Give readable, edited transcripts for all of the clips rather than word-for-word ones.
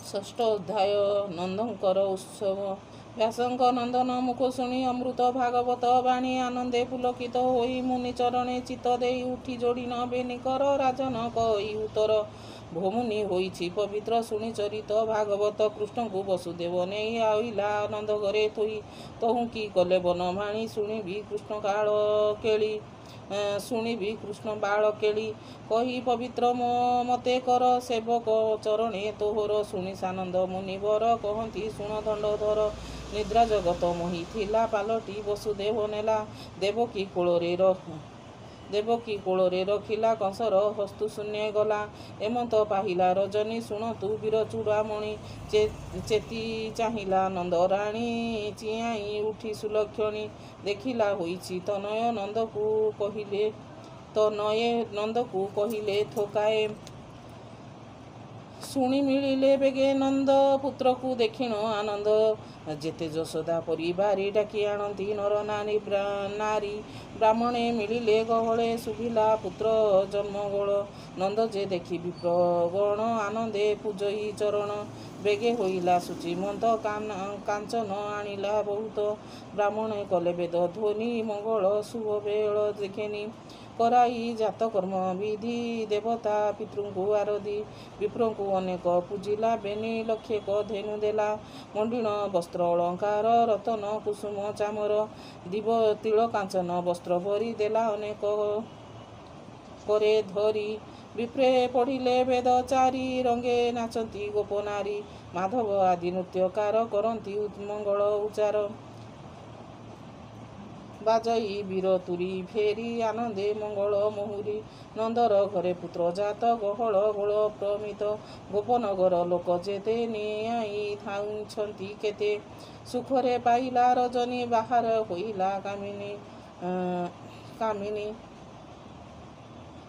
ଷଷ୍ଠ ଅଧ୍ୟାୟ ନନ୍ଦଙ୍କର ଉତ୍ସବ। ବ୍ୟାସଙ୍କ ନନ୍ଦନ ମୁଖ ଶୁଣି ଅମୃତ ଭାଗବତ ବାଣୀ ଆନନ୍ଦେ ପୁଲକିତ ହୋଇ ମୁନି ଚରଣେ ଚିତ୍ତ ଦେଇ ଉଠି ଯୋଡ଼ିନ ବେନିକର ରାଜନ କହି ଉତ୍ତର। ଭୋମୁନି ହୋଇଛି ପବିତ୍ର ଶୁଣି ଚରିତ ଭାଗବତ କୃଷ୍ଣଙ୍କୁ ବସୁଦେବ ନେଇ ଆଇଲା ନନ୍ଦ ଘରେ ଥୋଇ। ତହୁଁ କି କଲେ ବନମାଣି ଶୁଣିବି କୃଷ୍ଣ କାଳ କେଳି ଶୁଣିବି କୃଷ୍ଣ ବାଳ କେଳି କହି ପବିତ୍ର ମତେ କର ସେବକ ଚରଣେ ତୋହର। ଶୁଣି ସାନନ୍ଦ ମୁନିବର କହନ୍ତି ଶୁଣ ଦଣ୍ଡଧର ନିଦ୍ରା ଜଗତ ମୋହି ଥିଲା ପାଲଟି ବସୁଦେବ ନେଲା ଦେବକୀ କୋଳରେ ରଖିଲା କଂସର ହସ୍ତୁ ଶୂନ୍ୟ ଗଲା। ଏମନ୍ତ ପାହିଲା ରଜନୀ ଶୁଣନ୍ତୁ ବୀର ଚୂଡ଼ାମଣି ଚେତି ଚାହିଁଲା ନନ୍ଦରାଣୀ ଚିଆଇଁ ଉଠି ସୁଲକ୍ଷଣୀ ଦେଖିଲା ହୋଇଛି ତନୟେ ନନ୍ଦକୁ କହିଲେ ଥୋକାଏ। ଶୁଣି ମିଳିଲେ ବେଗେ ନନ୍ଦ ପୁତ୍ରକୁ ଦେଖିଣ ଆନନ୍ଦ ଯେତେ ଯଶୋଦା ପରିବାରେ ଡାକି ଆଣନ୍ତି ନର ନାରୀ ବ୍ରାହ୍ମଣେ ମିଳିଲେ ଗହଳେ ଶୁଭିଲା ପୁତ୍ର ଜନ୍ମଗୋଳ। ନନ୍ଦ ଯେ ଦେଖି ବିପ୍ରଗଣ ଆନନ୍ଦେ ପୂଜଇ ଚରଣ ବେଗେ ହୋଇଲା ଶୁଚିମନ୍ତ କାଞ୍ଚନ ଆଣିଲା ବହୁତ। ବ୍ରାହ୍ମଣେ କଲେ ବେଦ ଧ୍ୱନି ମଙ୍ଗଳ ଶୁଭ ବେଳ ଘେନି କରାଇ ଜାତକର୍ମ ବିଧି ଦେବତା ପିତୃଙ୍କୁ ଆରଧି। ବିପ୍ରଙ୍କୁ ଅନେକ ପୂଜିଲା ବେନି ଲକ୍ଷେକ ଧେନୁ ଦେଲା ମଣ୍ଡିଣ ବସ୍ତ୍ର ଅଳଙ୍କାର ରତନ କୁସୁମ ଚାମର ଦିବ ତିଳ କାଞ୍ଚନ ବସ୍ତ୍ର ଭରି ଦେଲା ଅନେକ ପରେ ଧରି। ବିପ୍ରେ ପଢ଼ିଲେ ବେଦ ଚାରି ରଙ୍ଗେ ନାଚନ୍ତି ଗୋପନାରୀ ମାଧବ ଆଦି ନୃତ୍ୟକାର କରନ୍ତି ମଙ୍ଗଳ ଉଚାର। ବାଜଇ ବୀର ତୁରୀ ଫେରି ଆନନ୍ଦେ ମଙ୍ଗଳ ମହୁରୀ ନନ୍ଦର ଘରେ ପୁତ୍ର ଜାତ ଗହଳ ଗୋଳ ପ୍ରମିତ। ଗୋପନଗର ଲୋକ ଯେତେ ନିଆଇ ଥାଉଛନ୍ତି କେତେ ସୁଖରେ ପାଇଲା ରଜନୀ ବାହାର ହୋଇଲା କାମିନୀ।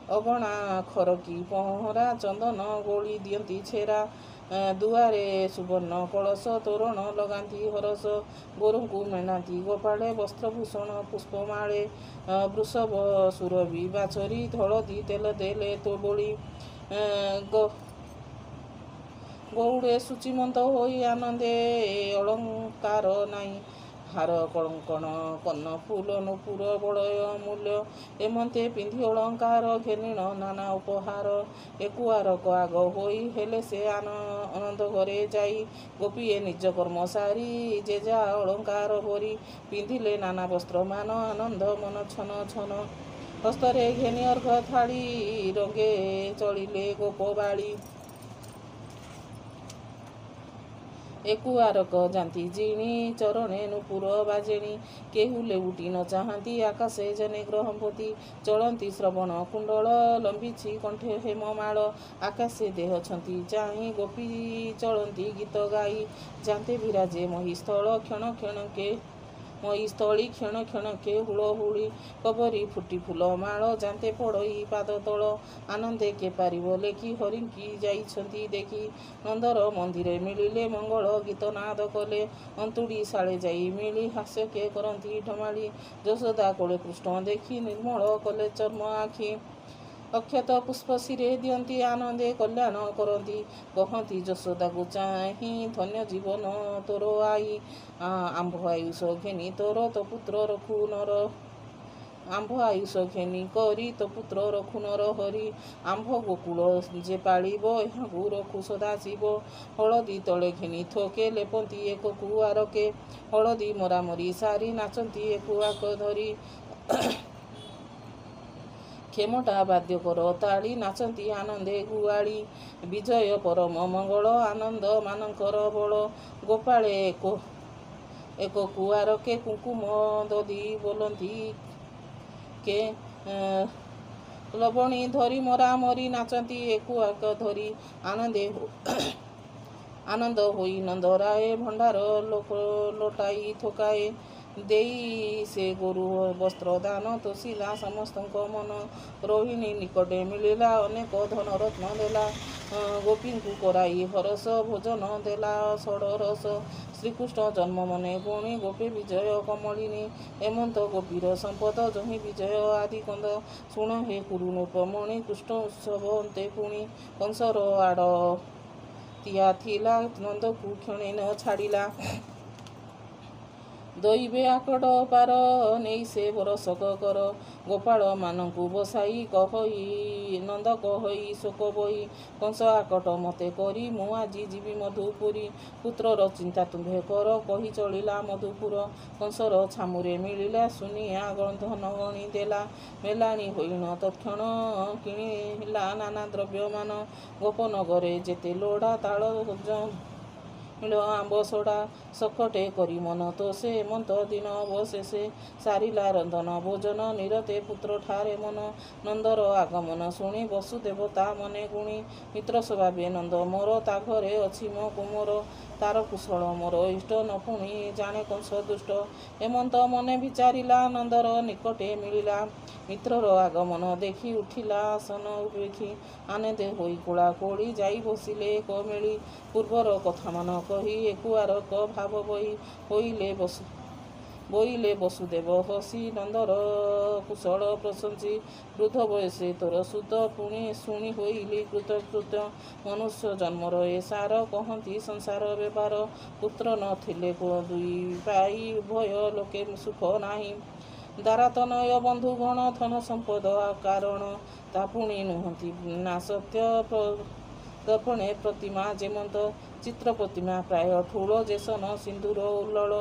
ଅଗଣା ଖରକି ପହଁରା ଚନ୍ଦନ ଗୋଳି ଦିଅନ୍ତି ଛେରା ଦୁଆରେ ସୁବର୍ଣ୍ଣ କଳସ ତୋରଣ ଲଗାନ୍ତି ହରସ। ଗୋରୁଙ୍କୁ ମେଣ୍ଢାନ୍ତି ଗୋପାଳେ ବସ୍ତ୍ରଭୂଷଣ ପୁଷ୍ପମାଳେ ବୃଷଭ ସୁରଭି ବାଛରି ହଳଦୀ ତେଲ ଦେଲେ ବୋଳି। ଗଉଡ଼େ ଶୁଚିମନ୍ତ ହୋଇ ଆନନ୍ଦେ ଅଳଙ୍କାର ନାଇଁ ହାର କଙ୍କଣ କର୍ଣ୍ଣଫୁଲ ନୂପୁର ବଳୟ ମୂଲ୍ୟ ଏମନ୍ତେ ପିନ୍ଧି ଅଳଙ୍କାର ଘେନିଣ ନାନା ଉପହାର। ଏକୁଆରକ ଆଗ ହୋଇ ହେଲେ ସେ ଆନନ୍ଦ ଘରେ ଯାଇ ଗୋପୀଏ ନିଜ କର୍ମ ସାରି ଯେଯା ଅଳଙ୍କାର ଭରି ପିନ୍ଧିଲେ ନାନା ବସ୍ତ୍ର ମାନ ଆନନ୍ଦ ମନ ଛନ ଛନ। ହସ୍ତରେ ଘେନି ଅର୍ଘ ଥାଳି ରଙ୍ଗେ ଚଳିଲେ ଗୋପ ବାଳି। ଏକୁଆରକ ଯାନ୍ତି ଜିଣି ଚରଣେ ନୂପୁର ବାଜେଣି କେହୁ ଲେଉଟି ନ ଚାହାନ୍ତି ଆକାଶେ ଜନେ ଗ୍ରହପତି। ଚଳନ୍ତି ଶ୍ରବଣ କୁଣ୍ଡଳ ଲମ୍ବିଛି କଣ୍ଠେ ହେମମାଳ ଆକାଶେ ଦେହ ଛନ୍ତି ଚାହିଁ ଗୋପୀ ଚଳନ୍ତି ଗୀତ ଗାଇ। ଯାନ୍ତେ ବିରାଜେ ମହିସ୍ଥଳୀ କ୍ଷଣ କ୍ଷଣକେ ହୁଳହୁଳି କବରୀ ଫୁଟି ଫୁଲ ମାଳ ଯାନ୍ତେ ପଡ଼ଇ ପାଦ ତଳ। ଆନନ୍ଦେ କେ ପାରିବ ଲେଖି ହରିଙ୍କି ଯାଇଛନ୍ତି ଦେଖି ନନ୍ଦର ମନ୍ଦିରେ ମିଳିଲେ ମଙ୍ଗଳ ଗୀତ ନାଦ କଲେ ଅନ୍ତୁଡ଼ି ଶାଳେ ଯାଇ ମିଳି ହାସ୍ୟ କେ କରନ୍ତି ଢମାଳି। ଯଶୋଦା କୋଳେ କୃଷ୍ଣ ଦେଖି ନିର୍ମଳ କଲେ ଚର୍ମ ଆଖି ଅକ୍ଷତ ପୁଷ୍ପ ଶିରେ ଦିଅନ୍ତି ଆନନ୍ଦେ କଲ୍ୟାଣ କରନ୍ତି। କହନ୍ତି ଯଶୋଦାକୁ ଚାହିଁ ଧନ୍ୟ ଜୀବନ ତୋର ଆଇ ଆମ୍ଭ ଆୟୁଷ ଘେନି ତୋର ତୋ ପୁତ୍ର ରଖୁ ନର ଆମ୍ଭ ଆୟୁଷ ଘେନି କରି ତୋ ପୁତ୍ର ରଖୁ ନର ହରି। ଆମ୍ଭ ଗୋକୁଳ ଯେ ପାଳିବ ଏହାଙ୍କୁ ରଖୁ ସଦାଶିବ। ହଳଦୀ ତଳେ ଘେନି ଥୋକେ ଲେପନ୍ତି ଏକକୁ ଆରକେ ହଳଦୀ ମରାମରି ସାରି ନାଚନ୍ତି ଏକୁଆକ ଧରି। ଖେମଟା ବାଦ୍ୟ କର ତାଳି ନାଚନ୍ତି ଆନନ୍ଦେ ଗୁଆଳି ବିଜୟ ପରମ ମଙ୍ଗଳ ଆନନ୍ଦ ମାନଙ୍କର ବଳ। ଗୋପାଳେ ଏକକୁ ଆରକେ କୁଙ୍କୁମ ଦଦି ବୋଲନ୍ତି କେ ଲବଣୀ ଧରି ମରାମରି ନାଚନ୍ତି ଏକୁଆକ ଧରି। ଆନନ୍ଦ ହୋଇ ନନ୍ଦରାଏ ଭଣ୍ଡାର ଲୋଟାଇ ଥୋକାଏ ଦେଇ ସେ ଗୋରୁ ବସ୍ତ୍ର ଦାନ ତୋଷିଲା ସମସ୍ତଙ୍କ ମନ। ରୋହିଣୀ ନିକଟେ ମିଳିଲା ଅନେକ ଧନ ରତ୍ନ ଦେଲା ଗୋପୀଙ୍କୁ କରାଇ ହରସ ଭୋଜନ ଦେଲା ଷଡ଼ରସ। ଶ୍ରୀକୃଷ୍ଣ ଜନ୍ମ ମନେ ପୁଣି ଗୋପୀ ବିଜୟ କମଳିନୀ ଏମନ୍ତ ଗୋପୀର ସମ୍ପଦ ଯହିଁ ବିଜୟ ଆଦି କନ୍ଦ। ଶୁଣ ହେ କୁରୁ ନୃପମଣି କୃଷ୍ଣ ଉତ୍ସବ ଅନ୍ତେ ପୁଣି କଂସର ତିଆ ଥିଲା ନନ୍ଦକୁ କ୍ଷଣେ ନ ଛାଡ଼ିଲା। ଦଇବେ ଆକଟ ପାର ନେଇ ସେ ବରଷକ କର। ଗୋପାଳ ମାନଙ୍କୁ ବସାଇ କହଇ ନନ୍ଦ କହଇ ଶୋକ ବହି କଂସ ଆକଟ ମତେ କରି ମୁଁ ଆଜି ଯିବି ମଧୁପୁରୀ। ପୁତ୍ରର ଚିନ୍ତା ତୁମ୍ଭେ କର କହି ଚଳିଲା ମଧୁପୁର। କଂସର ଛାମୁରେ ମିଳିଲା ସୁନିଆ ଧନ ଗଣି ଦେଲା। ମେଲାଣି ହୋଇଣ ତତ୍କ୍ଷଣ କିଣିଲା ନାନା ଦ୍ରବ୍ୟମାନ। ଗୋପନଗରେ ଯେତେ ଲୋଡ଼ା ତାଳ ମିଳ ଆମ୍ବ ସଡ଼ା ସକଟେ କରି ମନ ତ ସେ ମନ୍ତ ଦିନ ଅବଶେଷେ। ସାରିଲା ରନ୍ଧନ ଭୋଜନ ନିରତେ ପୁତ୍ର ଠାରେ ମନ। ନନ୍ଦର ଆଗମନ ଶୁଣି ବସୁଦେବ ତା ମନେ ଗୁଣି। ମିତ୍ର ସ୍ୱଭାବେ ନନ୍ଦ ମୋର ତା ଘରେ ଅଛି ମୋ କୁମୋର। ତାର କୁଶଳ ମୋର ଇଷ୍ଟ ନ ପୁଣି ଜାଣେ କଂସ ଦୁଷ୍ଟ। ହେମନ୍ତ ମନେ ବିଚାରିଲା ନନ୍ଦର ନିକଟେ ମିଳିଲା। ମିତ୍ରର ଆଗମନ ଦେଖି ଉଠିଲା ଆସନ ଦେଖି। ଆନନ୍ଦେ ହୋଇ କୋଳା କୋଳି ଯାଇ ବସିଲେ ଏକ ମେଳି। ପୂର୍ବର କଥାମାନ କହି ଏକୁଆରକ ଭାବ ବହି ବୋଇଲେ ବସୁଦେବ ହସି ନନ୍ଦର କୁଶଳ ପ୍ରଶଂସି। ବୃଦ୍ଧ ବୟସେ ତୋର ସୁତ ପୁଣି ଶୁଣି ହୋଇଲି କୃତକୃତ। ମନୁଷ୍ୟ ଜନ୍ମର ଏ ସାର କହନ୍ତି ସଂସାର ବ୍ୟବହାର। ପୁତ୍ର ନଥିଲେ ଦୁଇ ପାଇ ଉଭୟ ଲୋକେ ସୁଖ ନାହିଁ। ଦାରାତନୟ ବନ୍ଧୁଗଣ ଧନ ସମ୍ପଦ କାରଣ। ତା ପୁଣି ନୁହନ୍ତି ନା ସତ୍ୟ ଦର୍ପଣେ ପ୍ରତିମା ଯେମନ୍ତ। ଚିତ୍ର ପ୍ରତିମା ପ୍ରାୟ ଠୁଳ ଯେସନ ସିନ୍ଦୁର ଉଲ୍ଲଳ।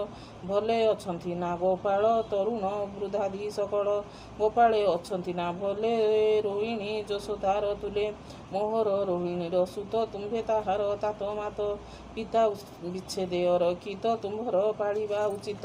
ଭଲେ ଅଛନ୍ତି ନା ଗୋପାଳ ତରୁଣ ବୃଦ୍ଧାଦି ସକଳ। ଗୋପାଳେ ଅଛନ୍ତି ନା ଭଲେ ରୋହିଣୀ ଯଶୋଦାର ତୁଲେ। ମୋହର ରୋହିଣୀର ସୁତ ତୁମ୍ଭେ ତାହାର ତାତ ମାତ। ପିତା ବିଚ୍ଛେଦେ ଅରକ୍ଷିତ ତୁମ୍ଭର ପାଳିବା ଉଚିତ।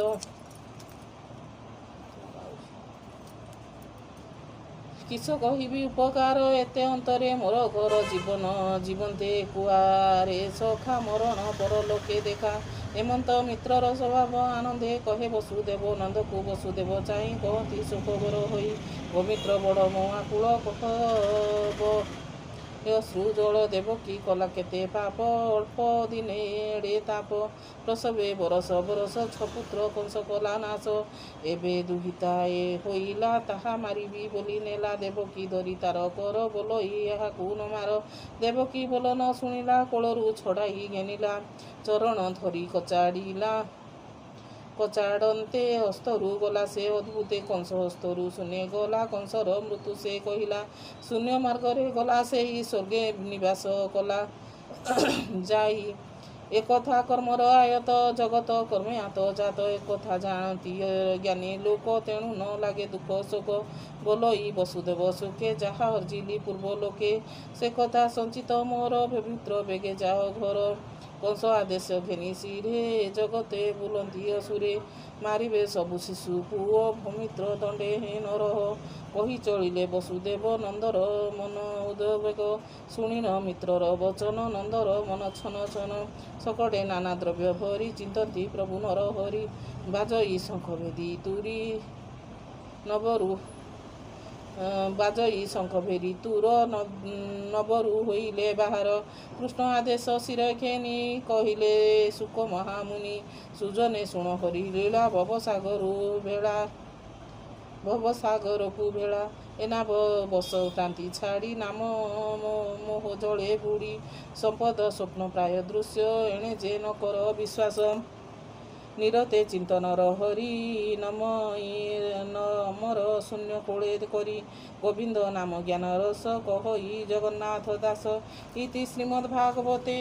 କିସ କହିବି ଉପକାର ଏତେ ଅନ୍ତରେ ମୋର ଘର ଜୀବନ ଜୀବନ୍ତେ କୁଆରେ ସଖା ମରଣ ପରଲୋକେ ଦେଖା। ହେମନ୍ତ ମିତ୍ରର ସ୍ୱଭାବ ଆନନ୍ଦେ କହେ ବସୁଦେବ ନନ୍ଦକୁ। ବସୁଦେବ ଚାହିଁ କହନ୍ତି ଶୋକବର ହୋଇ। ଗୋମିତ୍ର ବଡ଼ ମୋ ଆକୁଳ କହବ ଅଶ୍ରୁ ଜଳ ଦେବକୀ କଲା କେତେ ପାପ ଅଳ୍ପ ଦିନେ ଏଡ଼େ ତାପ। ପ୍ରସବେ ବରଷ ବରଷ ଛପୁତ୍ର କଂସ କଲା ନାଶ। ଏବେ ଦୁହିତା ଏ ହୋଇଲା ତାହା ମାରିବି ବୋଲି ନେଲା। ଦେବକୀ ଧରି ତାର କର ବୋଲଇ ଏହାକୁ ନ ମାର। ଦେବକୀ ବୋଲ ନ ଶୁଣିଲା କୋଳରୁ ଛଡ଼ାଇ ଘେନିଲା। ଚରଣ ଧରି କଚାଡ଼ନ୍ତେ ହସ୍ତରୁ ଗଲା ସେ ଅଦ୍ଭୁତେ କଂସ ହସ୍ତରୁ ଶୂନ୍ୟ ଗଲା କଂସର ମୃତ୍ୟୁ ସେ କହିଲା। ଶୂନ୍ୟ ମାର୍ଗରେ ଗଲା ସେହି ସ୍ୱର୍ଗେ ନିବାସ କଲା ଯାଇ। ଏକଥା କର୍ମର ଆୟତ ଜଗତ କର୍ମୟାତ ଜାତ। ଏକଥା ଜାଣନ୍ତି ଜ୍ଞାନୀ ଲୋକ ତେଣୁ ନ ଲାଗେ ଦୁଃଖ ଶୋକ। ବୋଲଇ ବସୁଦେବ ସୁଖେ ଯାହା ଅର୍ଜିଲି ପୂର୍ବ ଲୋକେ। ସେ କଥା ସଞ୍ଚିତ ମୋର ପବିତ୍ର ବେଗେ ଯାଅ ଘର। କଂସ ଆଦେଶ ଘେନି ଶିରେ ଜଗତେ ବୁଲନ୍ତି ଅସୁରେ। ମାରିବେ ସବୁ ଶିଶୁ ପୁଅ ଭୂମିତ୍ର ଦଣ୍ଡେ ହେ ନରହ। କହି ଚଳିଲେ ବସୁଦେବ ନନ୍ଦର ମନ ଉଦ୍ବେଗ। ଶୁଣିନ ମିତ୍ରର ବଚନ ନନ୍ଦର ମନ ଛନ ଛନ। ସକଟେ ନାନା ଦ୍ରବ୍ୟ ଭରି ଚିନ୍ତନ୍ତି ପ୍ରଭୁ ନର ହରି। ବାଜଇ ଶଙ୍ଖ ଭେଦି ତୁରୀ ତୁର ନବରୁ ହୋଇଲେ ବାହାର। କୃଷ୍ଣ ଆଦେଶ ଶିର ଘେନି କହିଲେ ଶୁକ ମହାମୁନି। ସୁଜନେ ଶୁଣ ହରି ଲୀଳା ଭବସାଗରକୁ ଭେଳା। ଏନା ବସ କ୍ରାନ୍ତି ଛାଡ଼ି ନାମ ମୋହ ଜଳେ ବୁଡ଼ି। ସମ୍ପଦ ସ୍ୱପ୍ନ ପ୍ରାୟ ଦୃଶ୍ୟ ଏଣେ ଯେ ନ କର ବିଶ୍ୱାସ। ନିରତେ ଚିନ୍ତନର ହରି ନମର ଶୂନ୍ୟ କୋଳେ କରି। ଗୋବିନ୍ଦ ନାମ ଜ୍ଞାନ ରସ କହଇ ଜଗନ୍ନାଥ ଦାସ। ଇତି ଶ୍ରୀମଦ୍ଭାଗବତେ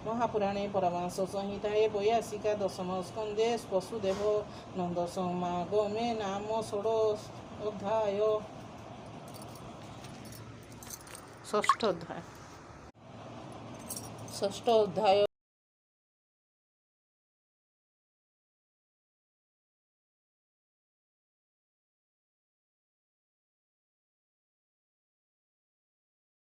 ମହାପୁରାଣେ ପରମାଂଶ ସଂହିତାଏ 82 ଦଶମ ସ୍କନ୍ଧେ ବସୁଦେବ ନନ୍ଦ ସମାଗମେ ନାମ ଷଷ୍ଠ ଅଧ୍ୟାୟ।